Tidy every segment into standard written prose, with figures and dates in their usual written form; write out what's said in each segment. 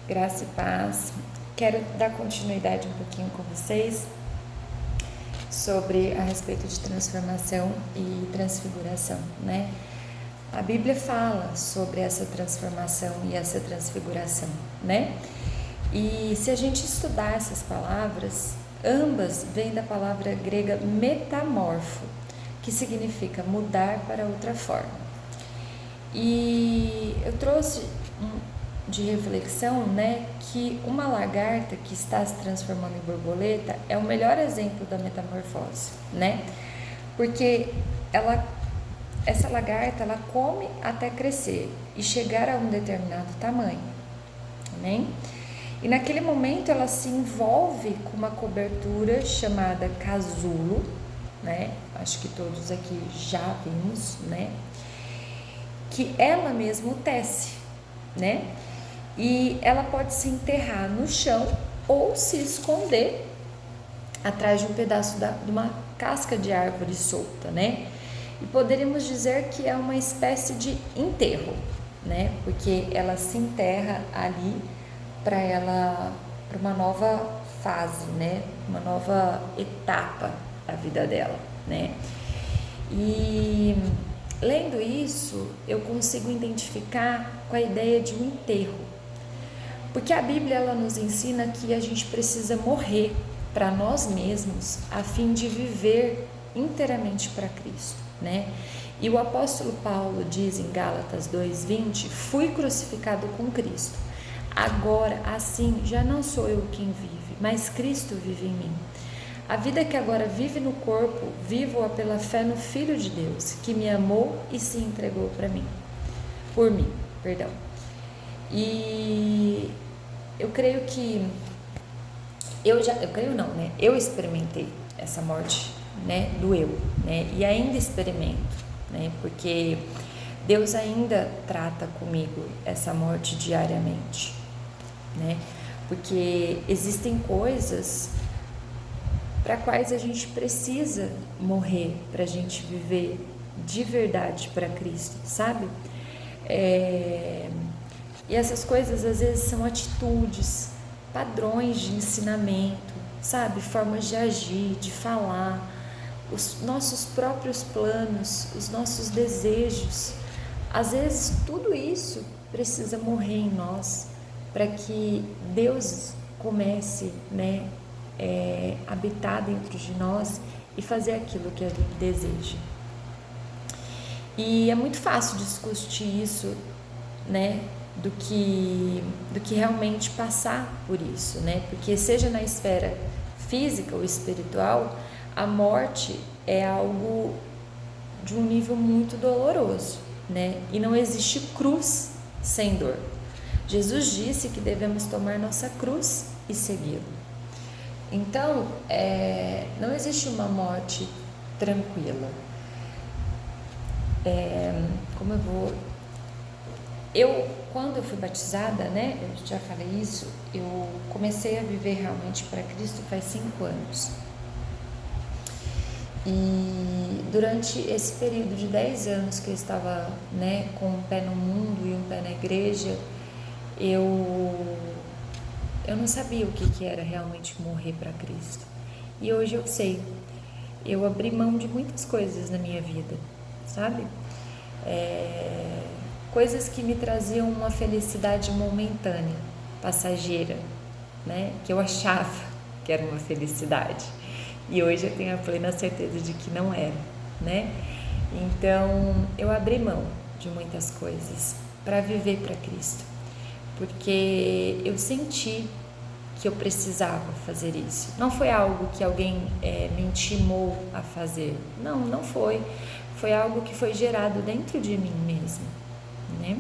Graça e paz. Quero dar continuidade um pouquinho com vocês sobre a respeito de transformação e transfiguração, né? A Bíblia fala sobre essa transformação e essa transfiguração, né? E se a gente estudar essas palavras, ambas vêm da palavra grega metamorfo, que significa mudar para outra forma. E eu trouxe de reflexão, né, que uma lagarta que está se transformando em borboleta é o melhor exemplo da metamorfose, né? Porque essa lagarta, ela come até crescer e chegar a um determinado tamanho, amém? E naquele momento ela se envolve com uma cobertura chamada casulo, né? Acho que todos aqui já vimos, né? Que ela mesma tece, né? E ela pode se enterrar no chão ou se esconder atrás de um pedaço de uma casca de árvore solta, né? E poderíamos dizer que é uma espécie de enterro, né? Porque ela se enterra ali para uma nova fase, né? Uma nova etapa da vida dela, né? E lendo isso, eu consigo identificar com a ideia de um enterro. Porque a Bíblia ela nos ensina que a gente precisa morrer para nós mesmos a fim de viver inteiramente para Cristo, né? E o apóstolo Paulo diz em Gálatas 2:20: fui crucificado com Cristo. Agora, assim, já não sou eu quem vive, mas Cristo vive em mim. A vida que agora vive no corpo, vivo-a pela fé no Filho de Deus, que me amou e se entregou por mim. E eu creio que eu experimentei essa morte, né, do eu, né, e ainda experimento, né, porque Deus ainda trata comigo essa morte diariamente, né, porque existem coisas para quais a gente precisa morrer para a gente viver de verdade para Cristo, sabe? E essas coisas às vezes são atitudes, padrões de ensinamento, sabe? Formas de agir, de falar, os nossos próprios planos, os nossos desejos. Às vezes tudo isso precisa morrer em nós para que Deus comece, né, habitar dentro de nós e fazer aquilo que Ele deseja. E é muito fácil discutir isso, né, do que realmente passar por isso, né? Porque seja na esfera física ou espiritual, a morte é algo de um nível muito doloroso, né? E não existe cruz sem dor. Jesus disse que devemos tomar nossa cruz e segui-lo. Então, não existe uma morte tranquila. Quando eu fui batizada, né, eu já falei isso, eu comecei a viver realmente para Cristo faz 5 anos. E durante esse período de 10 anos que eu estava, né, com um pé no mundo e um pé na igreja, eu não sabia o que era realmente morrer para Cristo. E hoje eu sei. Eu abri mão de muitas coisas na minha vida, sabe? Coisas que me traziam uma felicidade momentânea, passageira, né? Que eu achava que era uma felicidade. E hoje eu tenho a plena certeza de que não era, né? Então, eu abri mão de muitas coisas para viver para Cristo. Porque eu senti que eu precisava fazer isso. Não foi algo que alguém me intimou a fazer. Não foi. Foi algo que foi gerado dentro de mim mesmo, né?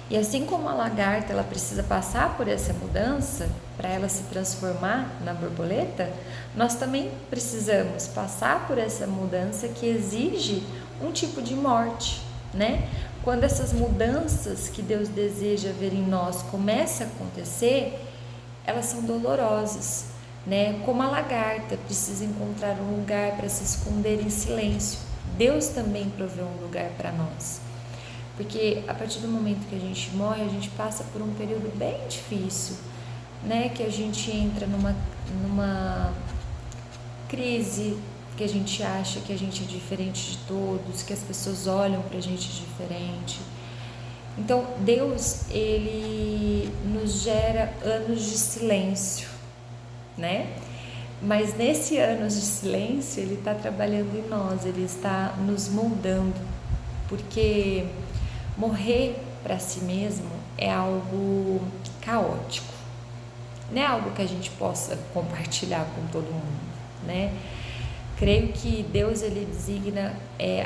E assim como a lagarta ela precisa passar por essa mudança para ela se transformar na borboleta, nós também precisamos passar por essa mudança que exige um tipo de morte, né? Quando essas mudanças que Deus deseja ver em nós começam a acontecer, elas são dolorosas, né? Como a lagarta precisa encontrar um lugar para se esconder em silêncio, Deus também proveu um lugar para nós. Porque a partir do momento que a gente morre, a gente passa por um período bem difícil, né? Que a gente entra numa crise, que a gente acha que a gente é diferente de todos, que as pessoas olham pra gente diferente. Então, Deus, ele nos gera anos de silêncio, né? Mas nesse anos de silêncio, ele está trabalhando em nós, ele está nos moldando, porque morrer para si mesmo é algo caótico, não é algo que a gente possa compartilhar com todo mundo, né? Creio que Deus, ele designa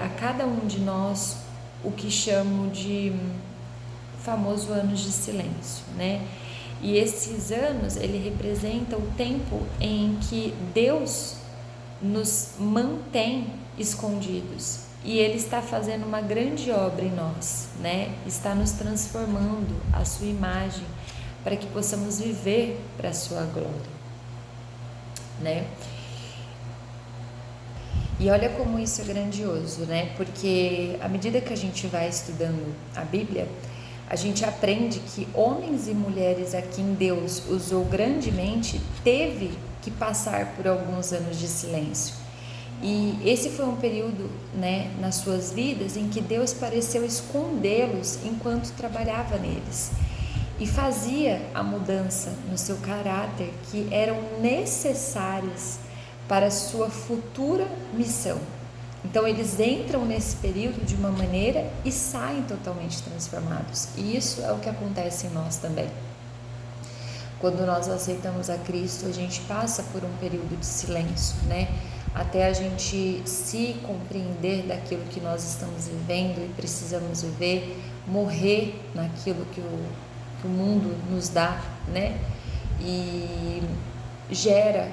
a cada um de nós o que chamo de famoso anos de silêncio, né? E esses anos, ele representa o tempo em que Deus nos mantém escondidos e ele está fazendo uma grande obra em nós, né? Está nos transformando a sua imagem para que possamos viver para a sua glória, né? E olha como isso é grandioso, né? Porque à medida que a gente vai estudando a Bíblia, a gente aprende que homens e mulheres a quem Deus usou grandemente teve que passar por alguns anos de silêncio. E esse foi um período, né, nas suas vidas em que Deus pareceu escondê-los enquanto trabalhava neles e fazia a mudança no seu caráter que eram necessárias para a sua futura missão. Então eles entram nesse período de uma maneira e saem totalmente transformados. E isso é o que acontece em nós também. Quando nós aceitamos a Cristo, a gente passa por um período de silêncio, né? Até a gente se compreender daquilo que nós estamos vivendo e precisamos viver, morrer naquilo que o mundo nos dá, né? E gera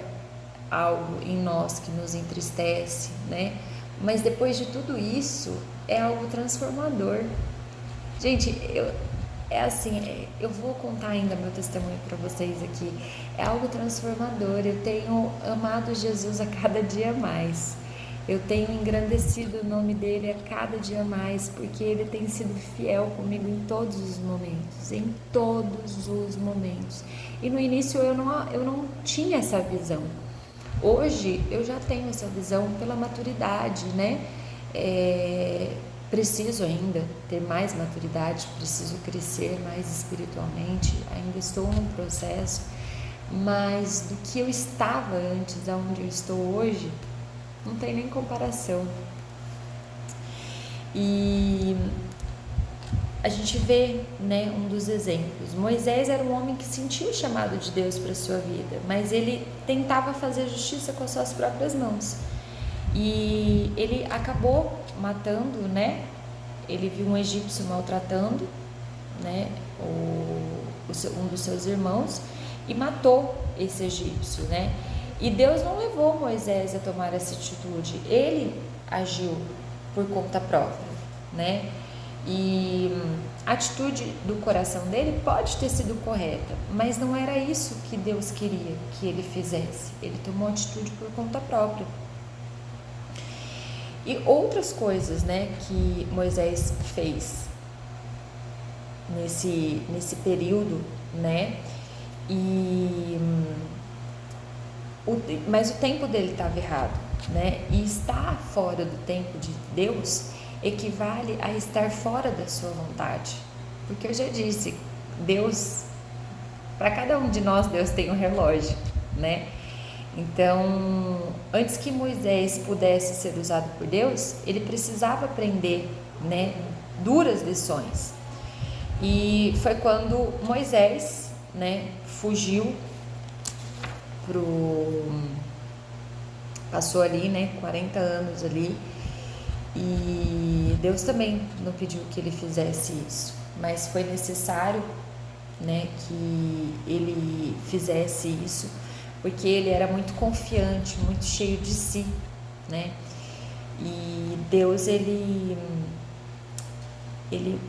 algo em nós que nos entristece, né? Mas depois de tudo isso, é algo transformador. Gente, eu vou contar ainda meu testemunho para vocês aqui. É algo transformador. Eu tenho amado Jesus a cada dia mais. Eu tenho engrandecido o nome dele a cada dia mais, porque ele tem sido fiel comigo em todos os momentos, em todos os momentos. E no início eu não tinha essa visão. Hoje eu já tenho essa visão pela maturidade, né? Preciso ainda ter mais maturidade, preciso crescer mais espiritualmente, ainda estou num processo, mas do que eu estava antes, aonde eu estou hoje, não tem nem comparação. E a gente vê, né, um dos exemplos. Moisés era um homem que sentia o chamado de Deus para a sua vida, mas ele tentava fazer justiça com as suas próprias mãos. E ele acabou matando, né? Ele viu um egípcio maltratando, né, um dos seus irmãos e matou esse egípcio, né? E Deus não levou Moisés a tomar essa atitude. Ele agiu por conta própria, né? E a atitude do coração dele pode ter sido correta, mas não era isso que Deus queria que ele fizesse. Ele tomou atitude por conta própria. E outras coisas, né, que Moisés fez nesse período, né? Mas o tempo dele estava errado, né? E estar fora do tempo de Deus equivale a estar fora da sua vontade. Porque eu já disse, Deus, para cada um de nós, Deus tem um relógio, né? Então, antes que Moisés pudesse ser usado por Deus, ele precisava aprender, né, duras lições. E foi quando Moisés, né, fugiu passou ali, né, 40 anos ali, e Deus também não pediu que ele fizesse isso, mas foi necessário, né, que ele fizesse isso, porque ele era muito confiante, muito cheio de si, né? E Deus, ele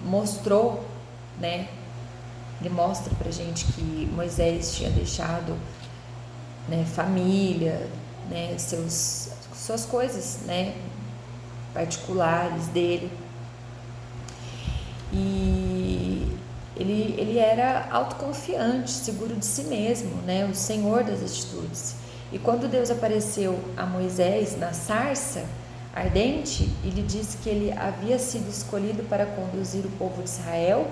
mostrou, né? Ele mostra pra gente que Moisés tinha deixado, né, família, né, suas coisas, né, particulares dele. E ele era autoconfiante, seguro de si mesmo, né? O senhor das atitudes. E quando Deus apareceu a Moisés na sarça ardente, ele disse que ele havia sido escolhido para conduzir o povo de Israel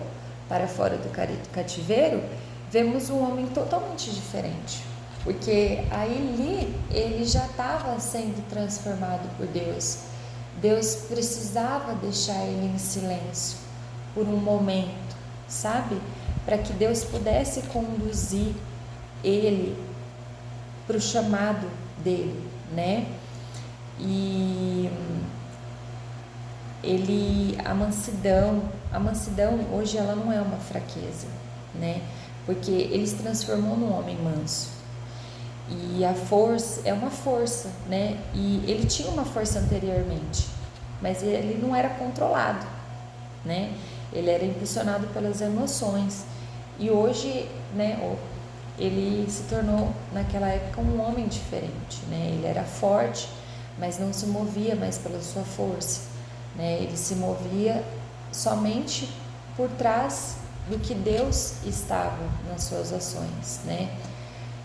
para fora do cativeiro, vemos um homem totalmente diferente. Porque aí ele já estava sendo transformado por Deus. Deus precisava deixar ele em silêncio por um momento, sabe? Para que Deus pudesse conduzir ele para o chamado dele, né? E a mansidão hoje ela não é uma fraqueza, né? Porque ele se transformou num homem manso. E a força é uma força, né? E ele tinha uma força anteriormente, mas ele não era controlado, né? Ele era impulsionado pelas emoções. E hoje, né, ele se tornou naquela época um homem diferente, né? Ele era forte, mas não se movia mais pela sua força, né? Ele se movia somente por trás do que Deus estava nas suas ações, né?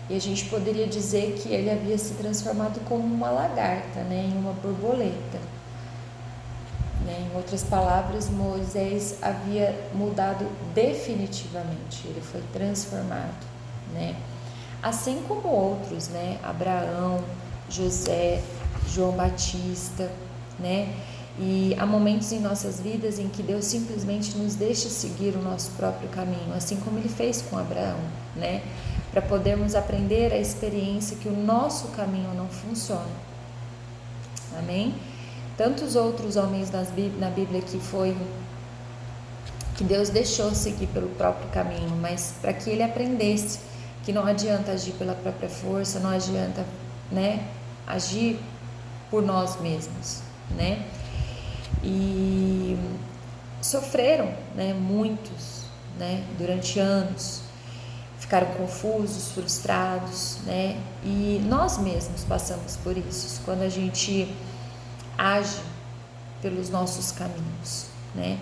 E a gente poderia dizer que ele havia se transformado como uma lagarta, né? Em uma borboleta, né? Em outras palavras, Moisés havia mudado definitivamente, ele foi transformado, né? Assim como outros, né? Abraão, José, João Batista, né? E há momentos em nossas vidas em que Deus simplesmente nos deixa seguir o nosso próprio caminho, assim como ele fez com Abraão, né? Para podermos aprender a experiência que o nosso caminho não funciona. Amém? Tantos outros homens na Bíblia que Deus deixou seguir pelo próprio caminho, mas para que ele aprendesse que não adianta agir pela própria força, não adianta, né, agir por nós mesmos, né? E sofreram, né, muitos, né, durante anos, ficaram confusos, frustrados, né? E nós mesmos passamos por isso quando a gente age pelos nossos caminhos, né?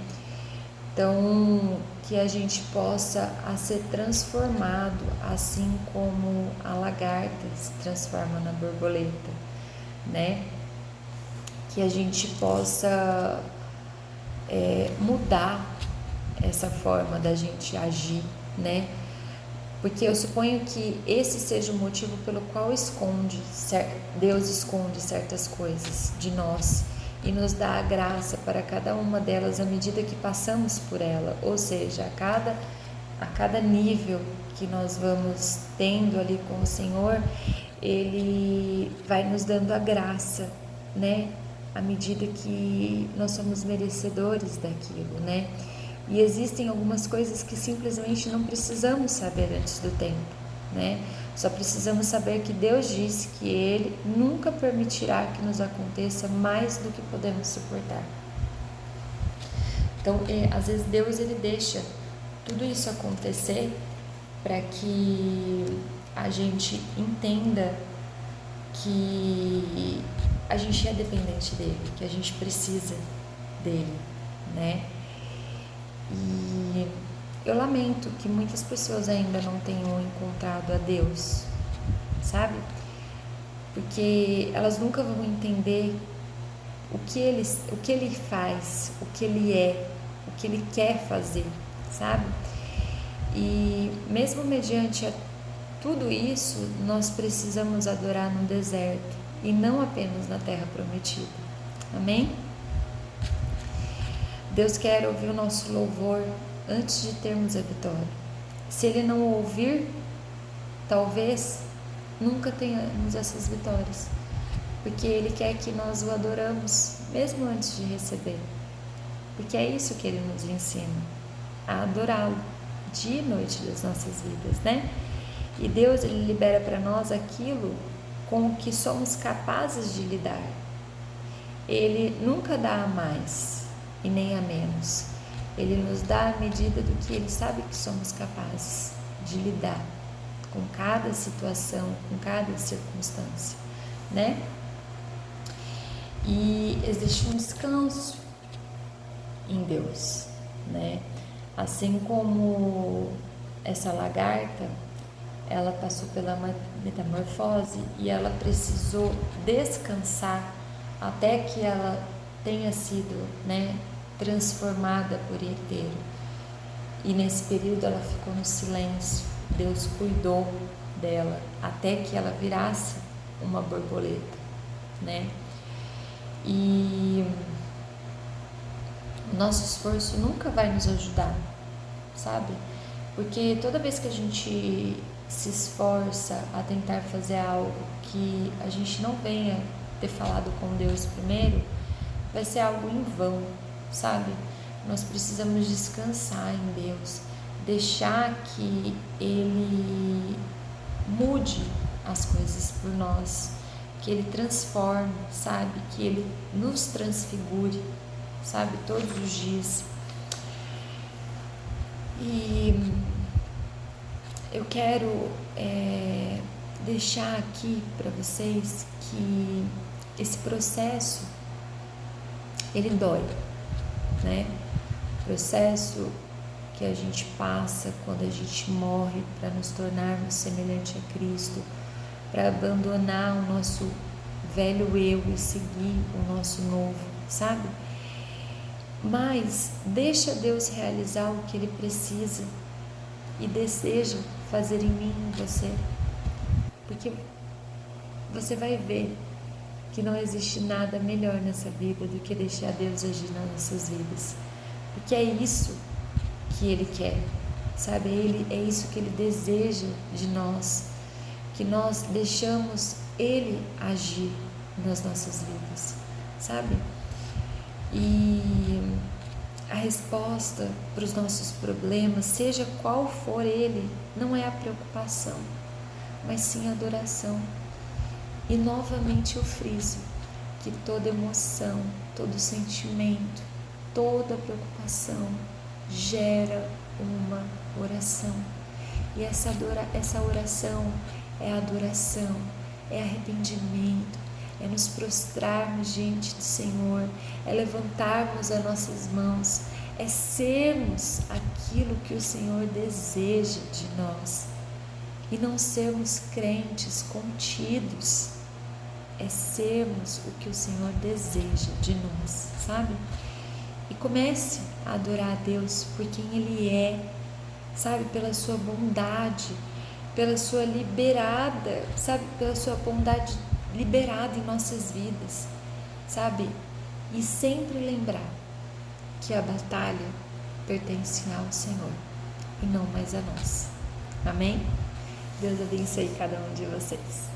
Então, que a gente possa ser transformado, assim como a lagarta se transforma na borboleta, né? Que a gente possa mudar essa forma da gente agir, né? Porque eu suponho que esse seja o motivo pelo qual Deus esconde certas coisas de nós e nos dá a graça para cada uma delas à medida que passamos por ela, ou seja, a cada nível que nós vamos tendo ali com o Senhor, Ele vai nos dando a graça, né? À medida que nós somos merecedores daquilo, né? E existem algumas coisas que simplesmente não precisamos saber antes do tempo, né? Só precisamos saber que Deus disse que Ele nunca permitirá que nos aconteça mais do que podemos suportar. Então, às vezes Deus ele deixa tudo isso acontecer para que a gente entenda que a gente é dependente dele, que a gente precisa dele, né? E eu lamento que muitas pessoas ainda não tenham encontrado a Deus, sabe? Porque elas nunca vão entender o que ele faz, o que ele é, o que ele quer fazer, sabe? E mesmo mediante tudo isso, nós precisamos adorar no deserto e não apenas na terra prometida. Amém? Deus quer ouvir o nosso louvor antes de termos a vitória. Se Ele não ouvir, talvez nunca tenhamos essas vitórias, porque Ele quer que nós o adoramos mesmo antes de receber, porque é isso que Ele nos ensina, a adorá-lo dia e noite das nossas vidas, né? E Deus ele libera para nós aquilo com o que somos capazes de lidar. Ele nunca dá a mais e nem a menos. Ele nos dá a medida do que Ele sabe que somos capazes de lidar com cada situação, com cada circunstância, né? E existe um descanso em Deus, né? Assim como essa lagarta, ela passou pela metamorfose e ela precisou descansar até que ela tenha sido, né, transformada por inteiro. E nesse período ela ficou no silêncio. Deus cuidou dela até que ela virasse uma borboleta, né? E o nosso esforço nunca vai nos ajudar, sabe? Porque toda vez que a gente se esforça a tentar fazer algo que a gente não venha ter falado com Deus primeiro, vai ser algo em vão, sabe? Nós precisamos descansar em Deus, deixar que Ele mude as coisas por nós, que Ele transforme, sabe? Que Ele nos transfigure, sabe? Todos os dias. E eu quero deixar aqui para vocês que esse processo, ele dói, né? Processo que a gente passa quando a gente morre para nos tornarmos semelhante a Cristo, para abandonar o nosso velho eu e seguir o nosso novo, sabe? Mas deixa Deus realizar o que Ele precisa e deseja fazer em mim e em você, porque você vai ver que não existe nada melhor nessa vida do que deixar Deus agir nas nossas vidas, porque é isso que Ele quer, sabe? É isso que Ele deseja de nós, que nós deixamos Ele agir nas nossas vidas, sabe? E a resposta para os nossos problemas, seja qual for ele, não é a preocupação, mas sim a adoração. E novamente eu friso que toda emoção, todo sentimento, toda preocupação gera uma oração. E essa oração é adoração, é arrependimento, é nos prostrarmos diante do Senhor, é levantarmos as nossas mãos, é sermos aquilo que o Senhor deseja de nós e não sermos crentes contidos, é sermos o que o Senhor deseja de nós, sabe? E comece a adorar a Deus por quem Ele é, sabe? Pela sua bondade, pela sua liberada, sabe? Pela sua bondade liberada em nossas vidas, sabe? E sempre lembrar que a batalha pertence ao Senhor e não mais a nós. Amém? Deus abençoe cada um de vocês.